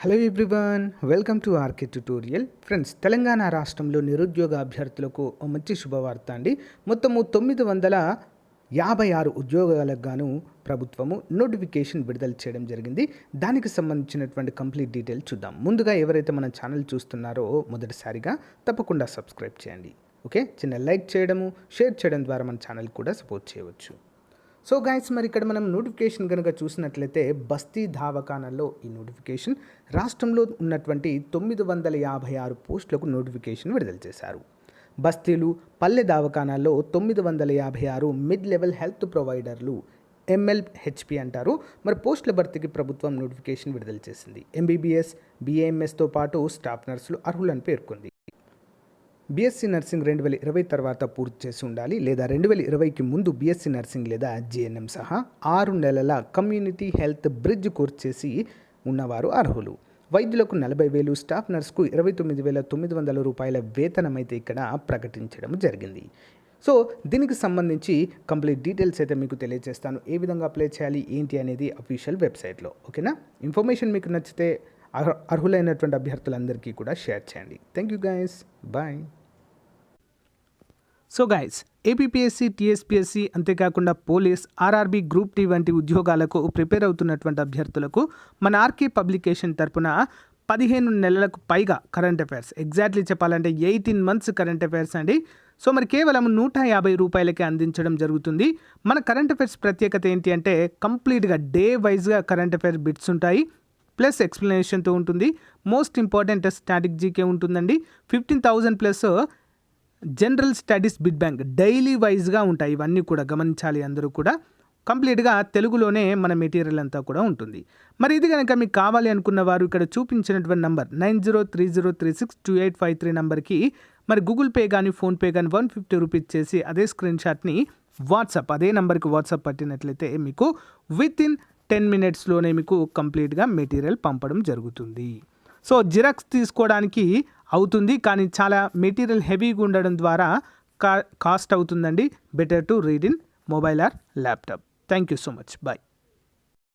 Hello everyone, welcome to RK tutorial. Friends, Telangana రాష్ట్రంలో నిరుద్యోగ అభ్యర్థులకు ఓ మంచి శుభవార్త అండి. మొత్తము 956 ఉద్యోగాలకు గాను ప్రభుత్వము నోటిఫికేషన్ విడుదల చేయడం జరిగింది. దానికి సంబంధించినటువంటి కంప్లీట్ డీటెయిల్ చూద్దాం. ముందుగా ఎవరైతే మన ఛానల్ చూస్తున్నారో మొదటిసారిగా తప్పకుండా సబ్స్క్రైబ్ చేయండి. ఓకే, చిన్న లైక్ చేయడము, షేర్ చేయడం ద్వారా మన ఛానల్ కూడా సపోర్ట్ చేయవచ్చు. సో గైస్, మరి ఇక్కడ మనం నోటిఫికేషన్ కనుక చూసినట్లయితే బస్తీ దవాఖానాల్లో ఈ నోటిఫికేషన్ రాష్ట్రంలో ఉన్నటువంటి 956 పోస్టులకు నోటిఫికేషన్ విడుదల చేశారు. బస్తీలు, పల్లె దవాఖానాల్లో 956 మిడ్ లెవెల్ హెల్త్ ప్రొవైడర్లు MLHP అంటారు. మరి పోస్టుల భర్తీకి ప్రభుత్వం నోటిఫికేషన్ విడుదల చేసింది. MBBS, BAMSతో పాటు స్టాఫ్ నర్సులు అర్హులని పేర్కొంది. BSC నర్సింగ్ 2020 తర్వాత పూర్తి చేసి ఉండాలి, లేదా 2020కి ముందు BSC నర్సింగ్ లేదా GNM సహా 6 నెలల కమ్యూనిటీ హెల్త్ బ్రిడ్జ్ కోర్స్ చేసి ఉన్నవారు అర్హులు. వైద్యులకు 40,000, స్టాఫ్ నర్స్కు 29,900 రూపాయల వేతనం అయితే ఇక్కడ ప్రకటించడం జరిగింది. సో దీనికి సంబంధించి కంప్లీట్ డీటెయిల్స్ అయితే మీకు తెలియజేస్తాను. ఏ విధంగా అప్లై చేయాలి ఏంటి అనేది అఫీషియల్ వెబ్సైట్లో. ఓకేనా? ఇన్ఫర్మేషన్ మీకు నచ్చితే అర్హులైనటువంటి అభ్యర్థులందరికీ కూడా షేర్ చేయండి. Thank you guys, bye. So guys, APPSC, TSPSC అంతేకాకుండా పోలీస్, RRB, గ్రూప్ టీ వంటి ఉద్యోగాలకు ప్రిపేర్ అవుతున్నటువంటి అభ్యర్థులకు మన ఆర్కే పబ్లికేషన్ తరపున 15 నెలలకు పైగా కరెంట్ అఫైర్స్, ఎగ్జాక్ట్లీ చెప్పాలంటే 18 months కరెంట్ అఫైర్స్ అండి. సో మరి కేవలం 150 రూపాయలకే అందించడం జరుగుతుంది. మన కరెంట్ అఫైర్స్ ప్రత్యేకత ఏంటి అంటే కంప్లీట్గా డే వైజ్గా కరెంట్ అఫైర్ బిట్స్ ఉంటాయి, ప్లస్ ఎక్స్ప్లెనేషన్తో ఉంటుంది. మోస్ట్ ఇంపార్టెంట్ స్టాటిక్ జీకే ఉంటుందండి. 15,000 plus general studies bid bank daily వైజ్గా ఉంటాయి. ఇవన్నీ కూడా గమనించాలి అందరూ కూడా. కంప్లీట్గా తెలుగులోనే మన మెటీరియల్ అంతా కూడా ఉంటుంది. మరి ఇది కనుక మీకు కావాలి అనుకున్న వారు ఇక్కడ చూపించినటువంటి నంబర్ 9030362853 నంబర్కి మరి గూగుల్ పే కానీ ఫోన్పే కానీ 150 రూపీస్ చేసి అదే స్క్రీన్ షాట్ని అదే నంబర్కి వాట్సాప్ పట్టినట్లయితే మీకు వితిన్ 10 minutesలోనే మీకు కంప్లీట్గా మెటీరియల్ పంపడం జరుగుతుంది. సో జిరాక్స్ తీసుకోవడానికి అవుతుంది, కానీ చాలా మెటీరియల్ హెవీగా ఉండడం ద్వారా కాస్ట్ అవుతుందండి. Better to read in mobile or laptop. Thank you so much, bye.